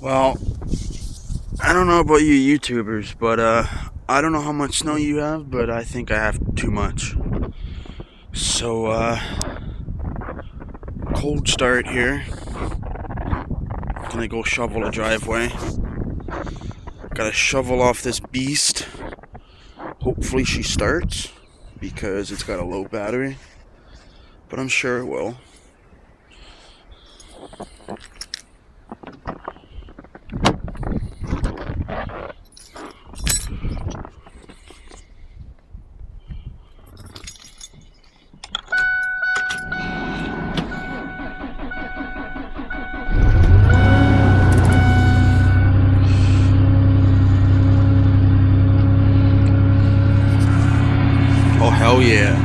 Well, I don't know about you YouTubers, but I don't know how much snow you have, but I think I have too much. So, cold start here. Gonna go shovel a driveway. Gotta shovel off this beast. Hopefully she starts, because it's got a low battery. But I'm sure it will. Oh, hell yeah.